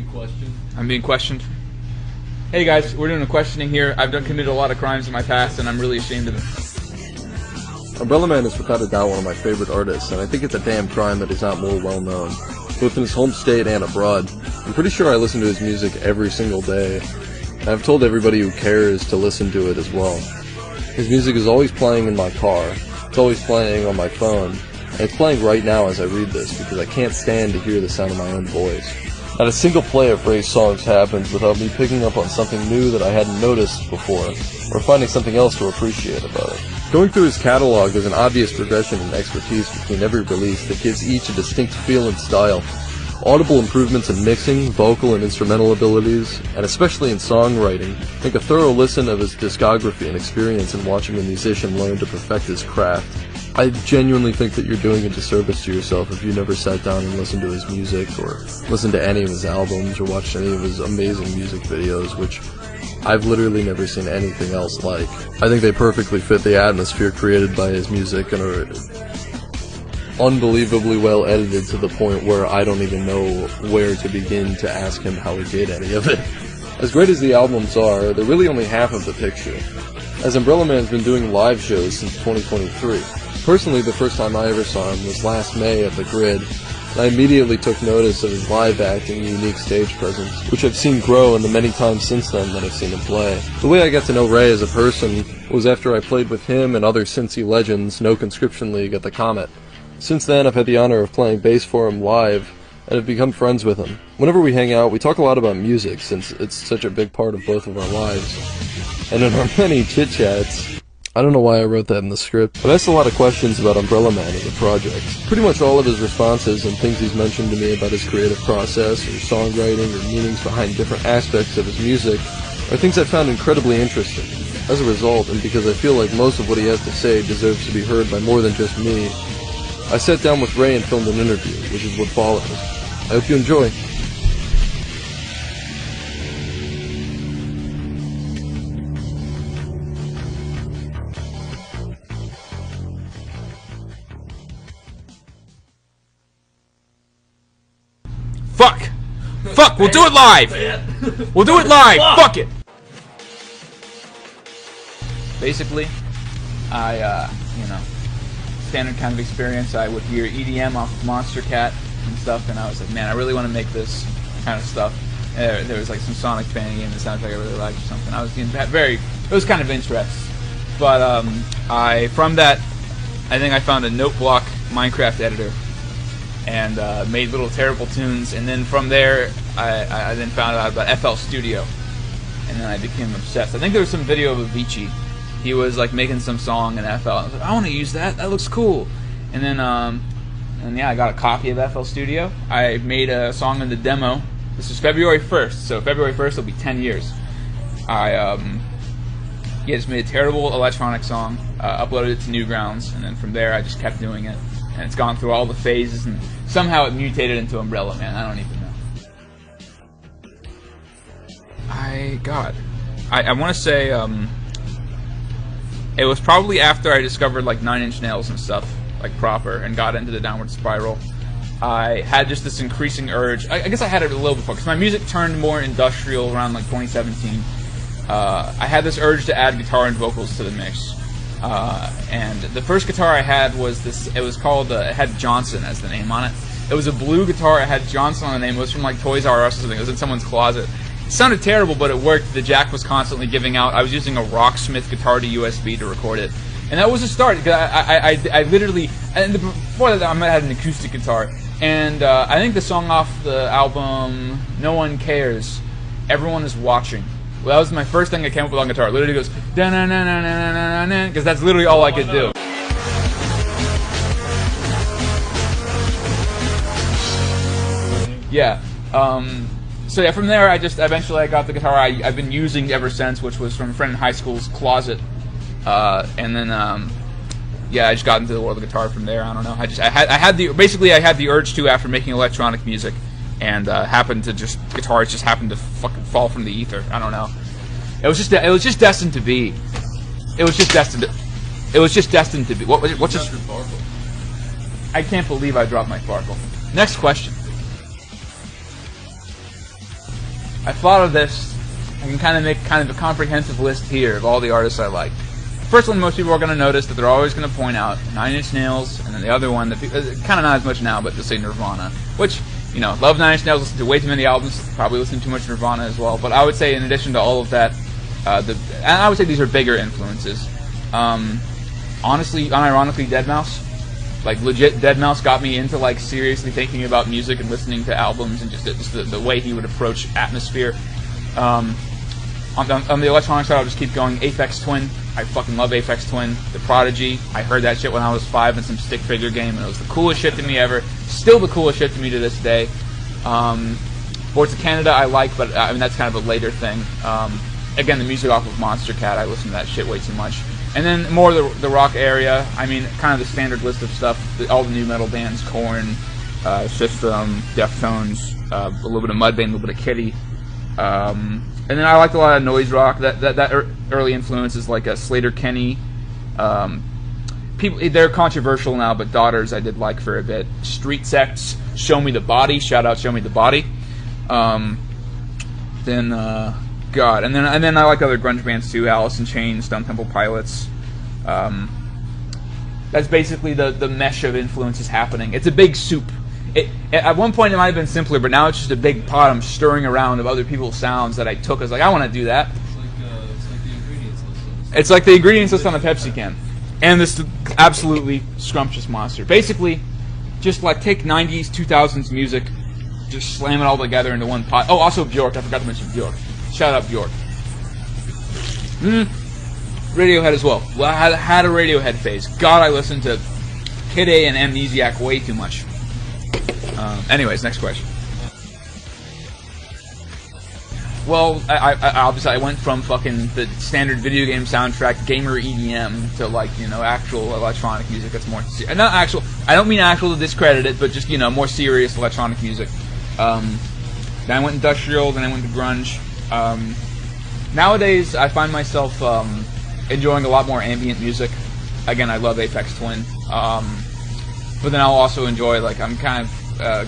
being questioned. I'm being questioned. Hey guys, we're doing a questioning here. I've committed a lot of crimes in my past, and I'm really ashamed of it. Umbrella Man is without a doubt one of my favorite artists, and I think it's a damn crime that he's not more well known, both in his home state and abroad. I'm pretty sure I listen to his music every single day, and I've told everybody who cares to listen to it as well. His music is always playing in my car, it's always playing on my phone, and it's playing right now as I read this because I can't stand to hear the sound of my own voice. Not a single play of Ray's songs happens without me picking up on something new that I hadn't noticed before, or finding something else to appreciate about it. Going through his catalog, there's an obvious progression in expertise between every release that gives each a distinct feel and style. Audible improvements in mixing, vocal and instrumental abilities, and especially in songwriting, make a thorough listen of his discography and experience in watching a musician learn to perfect his craft. I genuinely think that you're doing a disservice to yourself if you never sat down and listened to his music, or listened to any of his albums, or watched any of his amazing music videos, which I've literally never seen anything else like. I think they perfectly fit the atmosphere created by his music and are unbelievably well edited to the point where I don't even know where to begin to ask him how he did any of it. As great as the albums are, they're really only half of the picture, as Umbrella Man's been doing live shows since 2023. Personally, the first time I ever saw him was last May at the Grid, and I immediately took notice of his live acting and unique stage presence, which I've seen grow in the many times since then that I've seen him play. The way I got to know Ray as a person was after I played with him and other Cincy legends, No Conscription League at the Comet. Since then, I've had the honor of playing bass for him live, and have become friends with him. Whenever we hang out, we talk a lot about music, since it's such a big part of both of our lives. And in our many chit-chats, I don't know why I wrote that in the script, but I asked a lot of questions about Umbrella Man and the project. Pretty much all of his responses and things he's mentioned to me about his creative process, or songwriting, or meanings behind different aspects of his music, are things I found incredibly interesting. As a result, and because I feel like most of what he has to say deserves to be heard by more than just me, I sat down with Ray and filmed an interview, which is what follows. I hope you enjoy. Fuck, we'll do it live! We'll do it live! Fuck it! Basically, standard kind of experience, I would hear EDM off of Monster Cat and stuff, and I was like, man, I really want to make this kind of stuff. There was like some Sonic fan game that sounds like I really liked or something. I was it was kind of interest. But from that, I think I found a note block Minecraft editor, and made little terrible tunes, and then from there I then found out about FL Studio, and then I became obsessed. I think there was some video of Avicii. He was like making some song in FL. I was like, I want to use that. That looks cool. And then I got a copy of FL Studio. I made a song in the demo. This is February 1st, so February 1st will be 10 years. I just made a terrible electronic song, uploaded it to Newgrounds, and then from there I just kept doing it. And it's gone through all the phases, and somehow it mutated into Umbrella Man. I don't even know. I want to say it was probably after I discovered like 9 Inch Nails and stuff, like proper, and got into the Downward Spiral. I had just this increasing urge. I guess I had it a little before, because my music turned more industrial around like 2017. I had this urge to add guitar and vocals to the mix. And the first guitar I had was this. It was called. It had Johnson as the name on it. It was a blue guitar. It had Johnson on the name. It was from like Toys R Us or something. It was in someone's closet. It sounded terrible, but it worked. The jack was constantly giving out. I was using a Rocksmith guitar to USB to record it, and that was a start. I literally. And before that, I had an acoustic guitar, and I think the song off the album "No One Cares," "Everyone Is Watching." Well, that was my first thing I came up with on guitar. It literally goes da na na na na na na, because that's literally all I could do. Yeah. So yeah, from there I just eventually I got the guitar I've been using ever since, which was from a friend in high school's closet, and then I just got into the world of guitar from there. I don't know. I had the urge to after making electronic music. And guitars just happened to fucking fall from the ether. I don't know. It was just destined to be. It was just destined to be. What's just? I can't believe I dropped my Farkle. Next question. I thought of this. I can kind of make kind of a comprehensive list here of all the artists I like. First one, most people are going to notice that they're always going to point out Nine Inch Nails, and then the other one, that kind of not as much now, but they'll say Nirvana, which, you know, love Nine Inch Nails, listen to way too many albums, probably listen to too much Nirvana as well, but I would say in addition to all of that, and I would say these are bigger influences. Honestly, unironically, Deadmau5. Like, legit, Deadmau5 got me into, like, seriously thinking about music and listening to albums and just the way he would approach atmosphere. On the electronic side, I'll just keep going. Aphex Twin. I fucking love Aphex Twin. The Prodigy. I heard that shit when I was 5 in some stick figure game, and it was the coolest shit to me ever. Still the coolest shit to me to this day. Boards of Canada I like, but I mean that's kind of a later thing. Again, the music off of Monster Cat, I listen to that shit way too much. And then more the rock area, I mean, kind of the standard list of stuff, all the new metal bands, Korn, System, Deftones, a little bit of Mudvayne, a little bit of Kitty. And then I liked a lot of noise rock, that early influences like Slater Kenny. People, they're controversial now, but Daughters I did like for a bit. Street Sects, Show Me the Body, shout out Show Me the Body. God, and then I like other grunge bands too, Alice in Chains, Stone Temple Pilots. That's basically the mesh of influences happening. It's a big soup. At one point it might have been simpler, but now it's just a big pot I'm stirring around of other people's sounds that I took. I was like, I want to do that. It's like the ingredients list. It's like the ingredients list on a Pepsi can. And this absolutely scrumptious monster. Basically, just like take 90s, 2000s music, just slam it all together into one pot. Oh, also Bjork. I forgot to mention Bjork. Shout out Bjork. Radiohead as well. Well, I had a Radiohead phase. God, I listened to Kid A and Amnesiac way too much. Anyways, next question. Well, I obviously I went from fucking the standard video game soundtrack, gamer EDM, to like, you know, actual electronic music that's more not actual. I don't mean actual to discredit it, but just, you know, more serious electronic music. Then I went industrial, then I went to grunge. Nowadays, I find myself enjoying a lot more ambient music. Again, I love Aphex Twin. But then I'll also enjoy, like, I'm kind of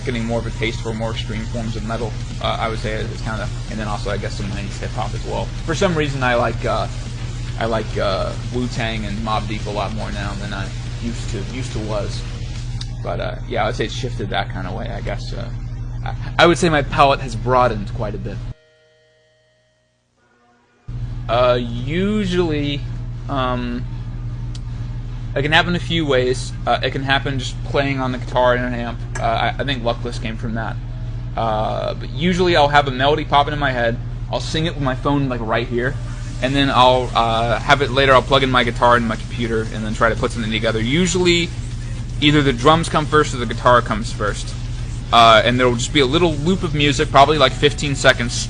getting more of a taste for more extreme forms of metal. I would say it's kind of, and then also I guess some 90s hip hop as well. For some reason, I like Wu-Tang and Mobb Deep a lot more now than I used to was. But yeah, I would say it's shifted that kind of way. I guess I would say my palette has broadened quite a bit. Usually, it can happen a few ways. It can happen just playing on the guitar in an amp. I think Luckless came from that. But usually I'll have a melody popping in my head. I'll sing it with my phone like right here. And then I'll have it later. I'll plug in my guitar in my computer and then try to put something together. Usually either the drums come first or the guitar comes first. And there will just be a little loop of music, probably like 15 seconds.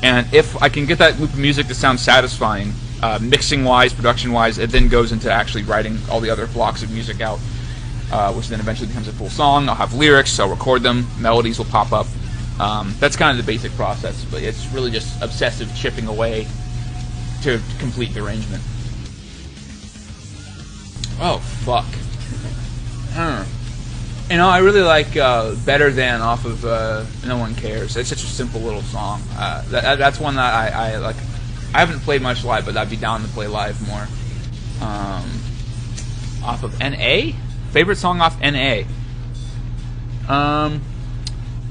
And if I can get that loop of music to sound satisfying, mixing-wise, production-wise, it then goes into actually writing all the other blocks of music out, which then eventually becomes a full song. I'll have lyrics, I'll record them, melodies will pop up. That's kind of the basic process, but it's really just obsessive chipping away to complete the arrangement. Oh, fuck. You know, I really like Better Than off of No One Cares. It's such a simple little song. That's one that I like. I haven't played much live, but I'd be down to play live more. Off of N.A.? Favorite song off N.A.? I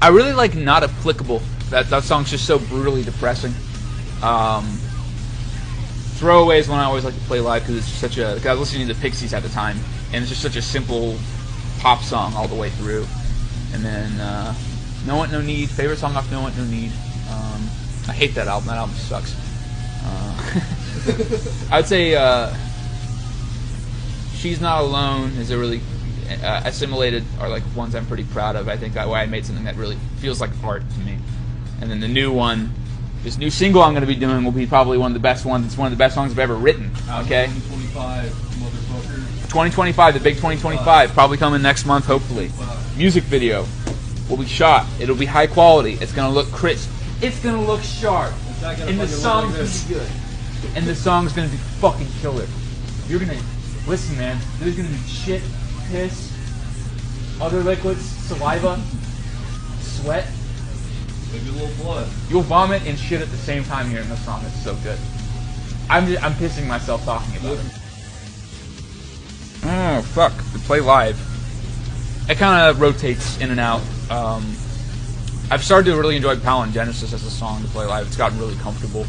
really like Not Applicable. That song's just so brutally depressing. Throwaway is one I always like to play live because it's just such a... I was listening to the Pixies at the time, and it's just such a simple pop song all the way through. And then No Want No Need. Favorite song off No Want No Need. I hate that album. That album sucks. I would say She's Not Alone is a really Assimilated are like ones I'm pretty proud of. I think that way I made something that really feels like art to me. And then the new one, this new single I'm going to be doing will be probably one of the best ones. It's one of the best songs I've ever written. Okay. 2025, motherfucker. 2025, the big 2025, probably coming next month, hopefully. Music video will be shot. It'll be high quality. It's going to look crisp. It's going to look sharp. And the song's going to be good. And the song's going to be fucking killer. You're going to listen, man. There's going to be shit, piss, other liquids, saliva, sweat. Maybe a little blood. You'll vomit and shit at the same time hearing the song. It's so good. I'm pissing myself talking about it. Oh fuck! To play live, it kind of rotates in and out. I've started to really enjoy Palingenesis as a song to play live. It's gotten really comfortable.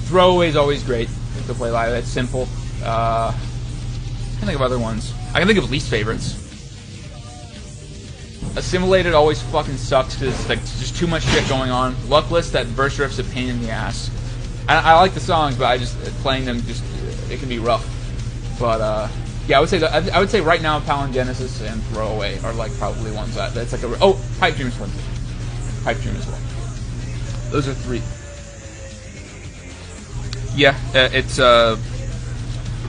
Throwaway is always great to play live. It's simple. I can think of other ones. I can think of least favorites. Assimilated always fucking sucks because it's like just too much shit going on. Luckless, that verse riff's a pain in the ass. I like the songs, but I just playing them it can be rough. But yeah, I would say right now Palingenesis and Throwaway are like probably ones that's like Pipe Dream is one too. Pipe Dream as well. Those are three. Yeah, it's a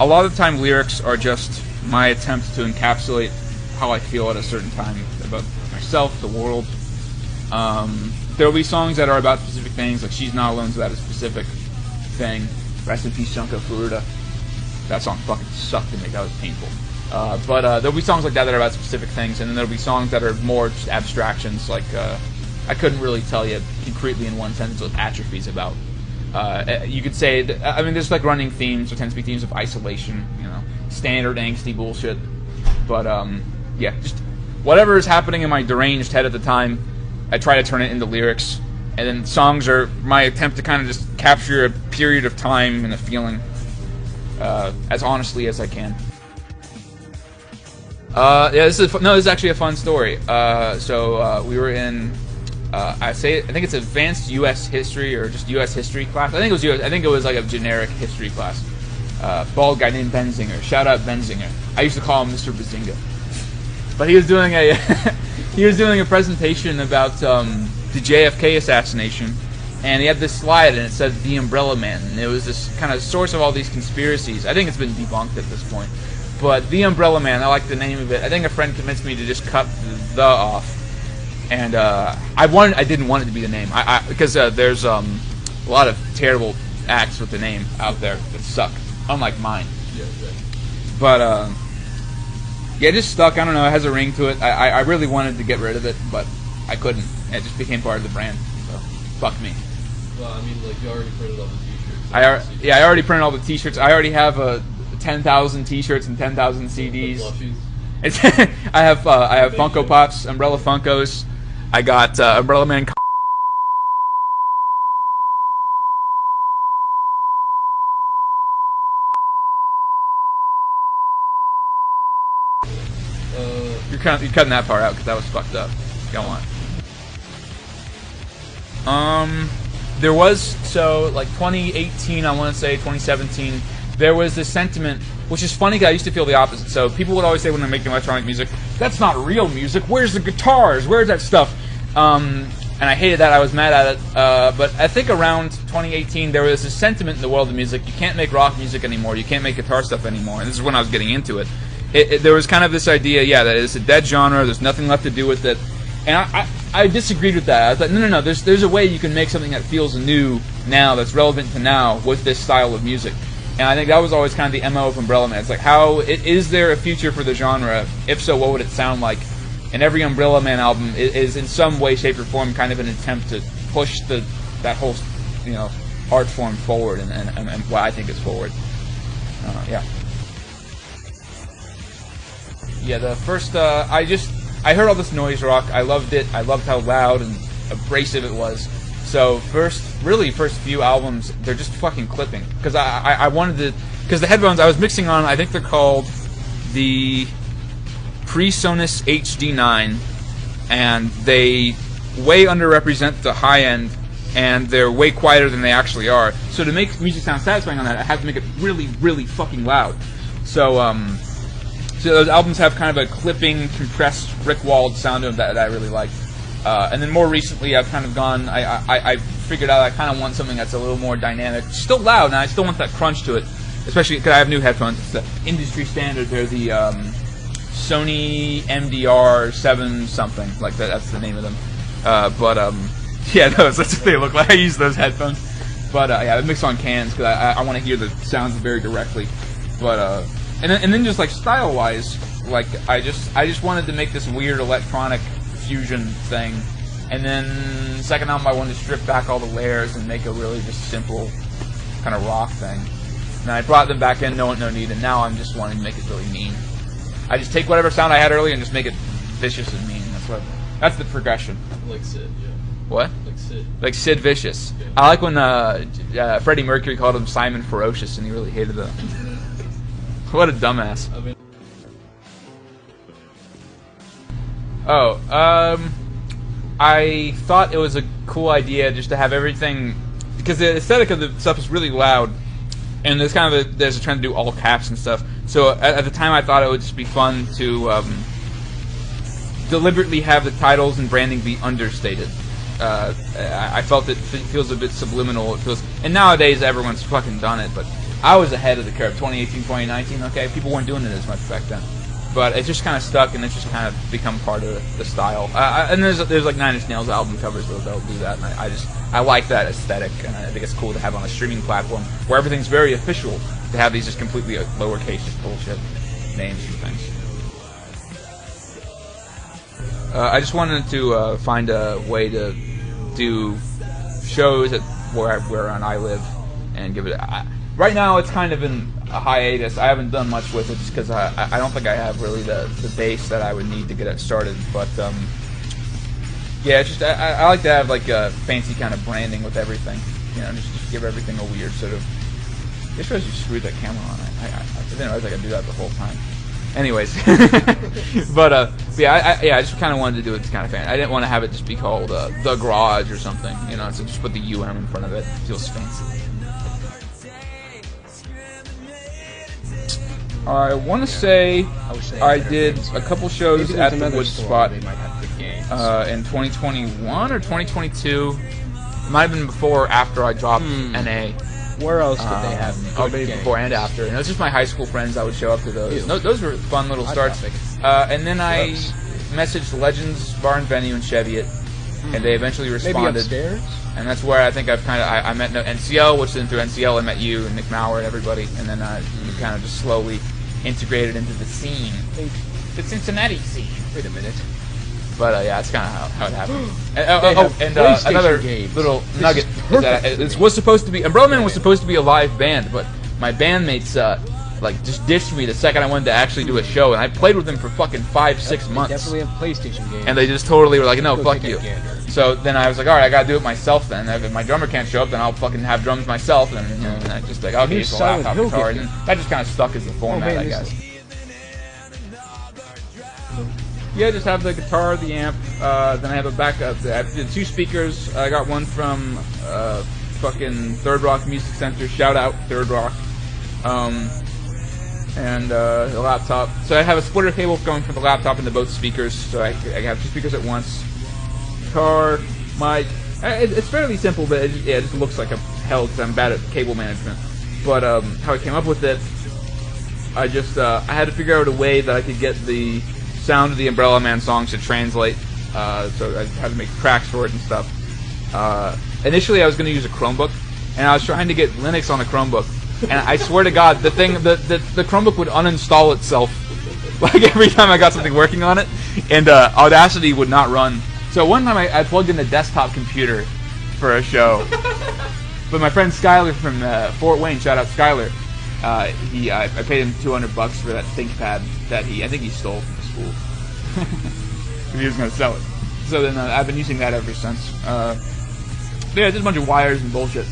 lot of the time lyrics are just my attempt to encapsulate how I feel at a certain time about myself, the world. There will be songs that are about specific things, like She's Not Alone's about a specific thing. Rest in Peace, Junko Furuta. That song fucking sucked to make. That was painful. But there'll be songs like that are about specific things, and then there'll be songs that are more just abstractions, like I couldn't really tell you concretely in one sentence what Atrophy's about. You could say, there's like running themes. There tends to be themes of isolation, standard angsty bullshit. But yeah, just whatever is happening in my deranged head at the time, I try to turn it into lyrics. And then songs are my attempt to kind of just capture a period of time and a feeling as honestly as I can. Yeah, this is actually a fun story. So we were in, I think it's advanced U.S. history or just U.S. history class. I think it was like a generic history class. Bald guy named Benzinger. Shout out Benzinger. I used to call him Mr. Bazinga. But he was doing a presentation about the JFK assassination, and he had this slide and it said the Umbrella Man, and it was this kind of source of all these conspiracies. I think it's been debunked at this point, but the Umbrella Man, I like the name of it. I think a friend convinced me to just cut the off, and I didn't want it to be the name, because there's a lot of terrible acts with the name out there that suck, unlike mine. Yeah. But yeah, it just stuck. I don't know. It has a ring to it. I really wanted to get rid of it, but I couldn't. It just became part of the brand. So, fuck me. Well, like you already printed all the T-shirts. I already printed all the T-shirts. I already have 10,000 T-shirts and 10,000 CDs. I have Funko Pops, Umbrella Funkos. I got Umbrella Man. You're cutting that part out because that was fucked up. Go on. There was, like 2018, I want to say 2017, there was this sentiment, which is funny because I used to feel the opposite. So people would always say when they're making electronic music, that's not real music. Where's the guitars? Where's that stuff? And I hated that. I was mad at it. But I think around 2018, there was this sentiment in the world of music. You can't make rock music anymore. You can't make guitar stuff anymore. And this is when I was getting into it. There was kind of this idea, that it's a dead genre. There's nothing left to do with it. And I disagreed with that. I thought, no. There's a way you can make something that feels new now, that's relevant to now with this style of music. And I think that was always kind of the MO of Umbrella Man. It's like, is there a future for the genre? If so, what would it sound like? And every Umbrella Man album is in some way, shape, or form kind of an attempt to push that whole, art form forward and what I think is forward. Yeah. Yeah, the first, I heard all this noise rock. I loved it. I loved how loud and abrasive it was. So first few albums, they're just fucking clipping. Because I wanted to, because the headphones I was mixing on, I think they're called the PreSonus HD9, and they way underrepresent the high end, and they're way quieter than they actually are. So to make music sound satisfying on that, I have to make it really, really fucking loud. So those albums have kind of a clipping, compressed, brick-walled sound to them that I really like. And then more recently, I've kind of gone, I figured out I kind of want something that's a little more dynamic. Still loud, and I still want that crunch to it. Especially because I have new headphones. It's the industry standard. They're the Sony MDR 7 something. Like that's the name of them. Yeah, that's what they look like. I use those headphones. But yeah, I mix on cans because I want to hear the sounds very directly. But and then just like style-wise, like I just wanted to make this weird electronic fusion thing, And then second album, I wanted to strip back all the layers and make a really just simple kind of rock thing. And I brought them back in, No Need, and now I'm just wanting to make it really mean. I just take whatever sound I had earlier and just make it vicious and mean. That's the progression. Like Sid, yeah. What? Like Sid. Like Sid Vicious. Yeah. I like when Freddie Mercury called him Simon Ferocious, and he really hated that. What a dumbass. I mean, I thought it was a cool idea just to have everything, because the aesthetic of the stuff is really loud, and there's kind of there's a trend to do all caps and stuff. So at the time, I thought it would just be fun to deliberately have the titles and branding be understated. I felt it feels a bit subliminal. It feels, and nowadays everyone's fucking done it, but I was ahead of the curve. 2018, 2019, okay, people weren't doing it as much back then. But it just kind of stuck, and it's just kind of become part of the style. And there's like Nine Inch Nails album covers that'll do that, and I like that aesthetic, and I think it's cool to have on a streaming platform where everything's very official, to have these just completely lowercase bullshit names and things. I just wanted to find a way to do shows at where I live and give it. Right now, it's kind of in a hiatus. I haven't done much with it just because I don't think I have really the base that I would need to get it started. But yeah, it's just I like to have like a fancy kind of branding with everything. You know, just give everything a weird sort of. It shows you screwed that camera on. I didn't realize I could do that the whole time. Anyways, but yeah, I just kind of wanted to do it kind of fancy. I didn't want to have it just be called The Garage or something, you know. So just put the UM in front of it. It feels fancy. I want to say I did a couple shows at the Wood Spot in 2021 or 2022. It might have been before or after I dropped NA. Where else did they have? Oh, maybe before and after. And it was just my high school friends. I would show up to those. Those were fun little starts. And then I messaged Legends Bar and Venue in Cheviot, and they eventually responded. Maybe upstairs? And that's where I think I've kind of I met NCL, which then through NCL I met you and Nick Maurer and everybody, and then we kind of just slowly integrated into the scene, the Cincinnati scene. Wait a minute. But yeah, that's kind of how it happened. And PlayStation another games. little nugget is that it was supposed to be Umbrella Man was supposed to be a live band, but my bandmates like just ditched me the second I wanted to actually do a show, and I played with them for fucking 5-6 months. Definitely have PlayStation games. And they just totally were like, no, Go fuck take you. a gander. So then I was like, all right, I gotta do it myself then. If my drummer can't show up, then I'll fucking have drums myself. And, you know, and I just like, okay, New so Silent laptop Hill guitar. game. And that just kind of stuck as the format, I guess. Yeah, just have the guitar, the amp. Then I have a backup. I have the 2 speakers. I got one from fucking Third Rock Music Center. Shout out Third Rock. And a laptop. So I have a splitter cable going from the laptop into both speakers. So I have 2 speakers at once. Guitar, mic. It's fairly simple, but it just looks like a hell because I'm bad at cable management. But how I came up with it, I had to figure out a way that I could get the sound of the Umbrella Man songs to translate. So I had to make tracks for it and stuff. Initially, I was going to use a Chromebook, and I was trying to get Linux on a Chromebook. And I swear to God, the Chromebook would uninstall itself like every time I got something working on it, and Audacity would not run. So one time I plugged in a desktop computer for a show, but my friend Skyler from Fort Wayne, shout out Skyler, I paid him $200 for that ThinkPad that I think he stole from the school. He was going to sell it. So then I've been using that ever since. Yeah, just a bunch of wires and bullshit.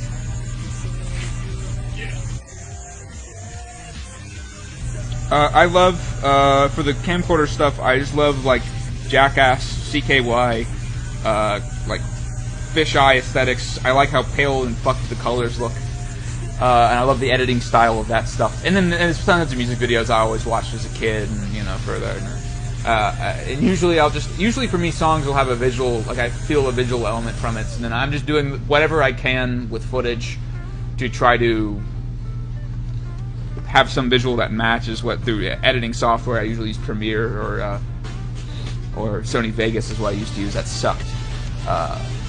I love, for the camcorder stuff, I just love, like, Jackass, CKY, like, fisheye aesthetics. I like how pale and fucked the colors look. And I love the editing style of that stuff. And then there's tons of music videos I always watched as a kid, and, you know, further. And usually for me, songs will have a visual, like, I feel a visual element from it. And then I'm just doing whatever I can with footage to try to have some visual that matches what through editing software. I usually use Premiere or Sony Vegas is what I used to use. That sucked.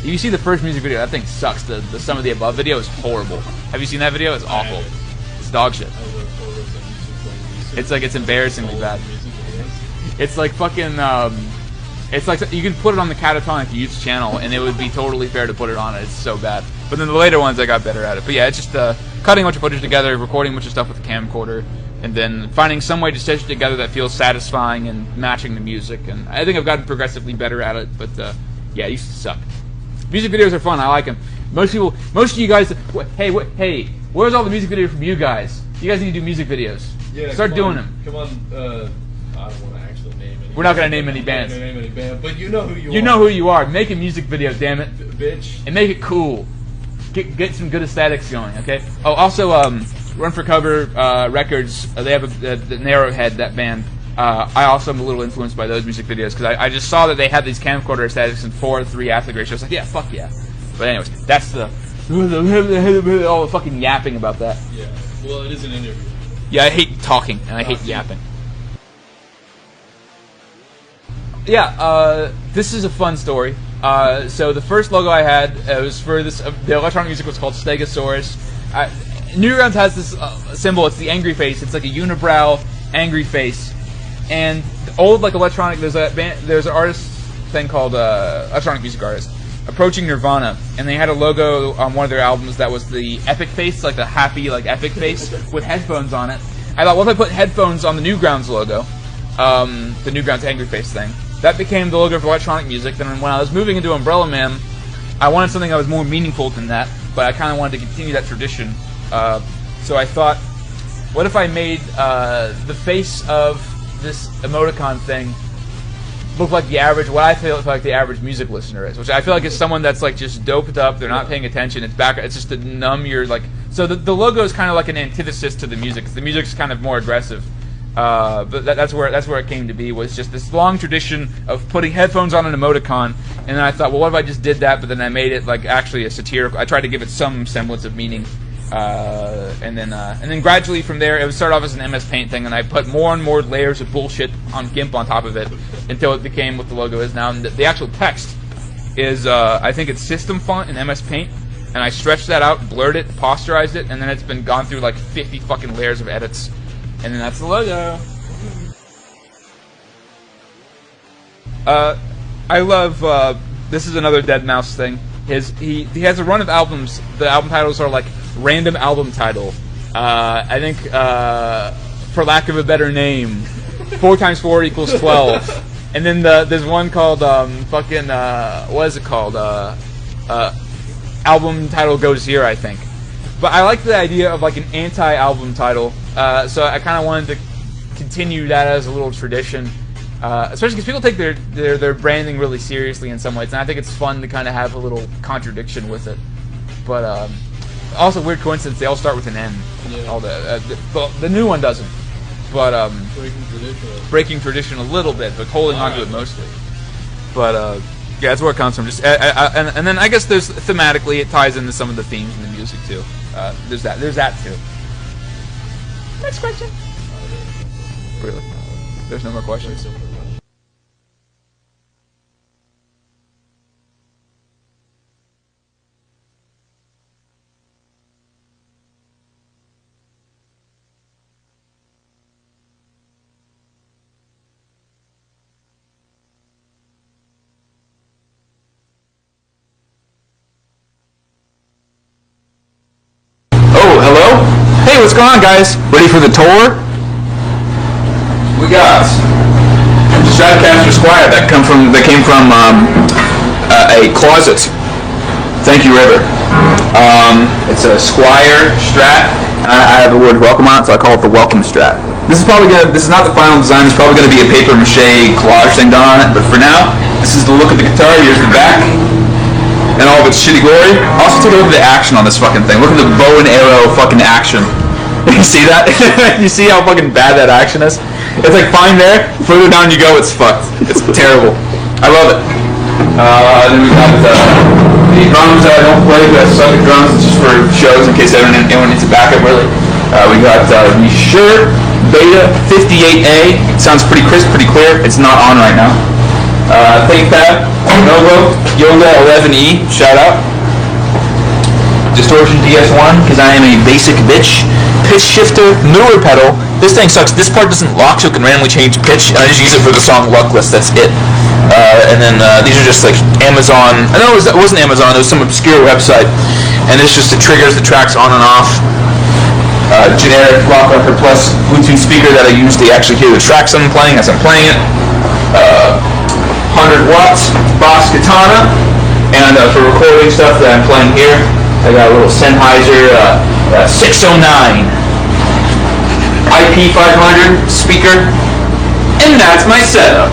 If you see the first music video, that thing sucks. The Some of the Above video is horrible. Have you seen that video? It's awful. It's dog shit. It's like, it's embarrassingly bad. It's like fucking It's like you could put it on the Catatonic Youth channel, and it would be totally fair to put it on it. It's so bad. But then the later ones, I got better at it. But yeah, it's just cutting a bunch of footage together, recording a bunch of stuff with the camcorder, and then finding some way to stitch it together that feels satisfying and matching the music. And I think I've gotten progressively better at it. But yeah, it used to suck. Music videos are fun. I like them. Most of you guys. Hey, where's all the music videos from you guys? You guys need to do music videos. Yeah, start doing them. Come on. I don't want to actually name any. We're not going to name any bands. Name any band, but you know who you are. You know who you are. Make a music video, damn it. Bitch. And make it cool. Get some good aesthetics going, okay? Oh, also, Run for Cover Records, they have the Narrowhead, that band. I also am a little influenced by those music videos, because I just saw that they had these camcorder aesthetics and 4:3 aspect ratio. I was like, yeah, fuck yeah. But anyways, that's all the fucking yapping about that. Yeah, well, it is an interview. Yeah, I hate talking, and I hate yapping. Yeah, this is a fun story. So the first logo I had was for this. The electronic music was called Stegosaurus. Newgrounds has this symbol. It's the angry face. It's like a unibrow angry face. And the old electronic. There's an artist thing called electronic music artist approaching Nirvana, and they had a logo on one of their albums that was the epic face, like the happy epic face with headphones on it. I thought, what if I put headphones on the Newgrounds logo, the Newgrounds angry face thing? That became the logo for electronic music. Then when I was moving into Umbrella Man, I wanted something that was more meaningful than that, but I kind of wanted to continue that tradition. So I thought, what if I made the face of this emoticon thing look like the average, what I feel like the average music listener is, which I feel like is someone that's just doped up, they're not paying attention, it's just to numb your, so the logo is kind of like an antithesis to the music, because the music's kind of more aggressive. But that's where it came to be, was just this long tradition of putting headphones on an emoticon, and then I thought, well, what if I just did that, but then I made it actually a satirical, I tried to give it some semblance of meaning, and then gradually from there, it would start off as an MS Paint thing, and I put more and more layers of bullshit on GIMP on top of it, until it became what the logo is now, and the actual text is, I think it's system font in MS Paint, and I stretched that out, blurred it, posterized it, and then it's been gone through 50 fucking layers of edits. And then that's the logo. I love, this is another Dead Mouse thing. He has a run of albums. The album titles are random album title. I think, for lack of a better name, 4 times 4 equals 12. And then there's one called, what is it called? Album title goes here, I think. But I like the idea of an anti-album title, so I kind of wanted to continue that as a little tradition, especially because people take their branding really seriously in some ways, and I think it's fun to kind of have a little contradiction with it. But also, weird coincidence, they all start with an N. Yeah. All the new one doesn't, but breaking tradition a little bit, but holding on to it mostly. But yeah, that's where it comes from. Just and then I guess there's thematically it ties into some of the themes in the music too. There's that too. Next question. Really? There's no more questions. Oh, hello? Hey, what's going on, guys? Ready for the tour? We got Stratocaster Squire that came from a closet. Thank you, River. It's a Squire Strat. I have the word welcome on it, so I call it the Welcome Strat. This is not the final design. It's probably going to be a paper mache collage thing done on it, but for now, this is the look of the guitar. Here's the back. And all of its shitty glory. Also take a look at the action on this fucking thing. Look at the bow and arrow fucking action. You see that? You see how fucking bad that action is? It's fine there. Further down you go, it's fucked. It's terrible. I love it. Then we got the drums that I don't play, but I suck at drums. It's just for shows in case anyone needs a backup, really. We got the Shure Beta 58A. It sounds pretty crisp, pretty clear. It's not on right now. ThinkPad, Novo, Yoga 11E, shout out. Distortion DS1, because I am a basic bitch. Pitch shifter, Miller pedal, This thing sucks. This part doesn't lock, so it can randomly change pitch, and I just use it for the song Luckless. That's it. And then these are just like Amazon. I know it wasn't Amazon. It was some obscure website, and it's just it triggers the tracks on and off. Generic Rock Record Plus Bluetooth speaker that I use to actually hear the tracks I'm playing as I'm playing it. 100 watts Boss Katana, and for recording stuff that I'm playing here, I got a little Sennheiser 609 IP500 speaker, and that's my setup.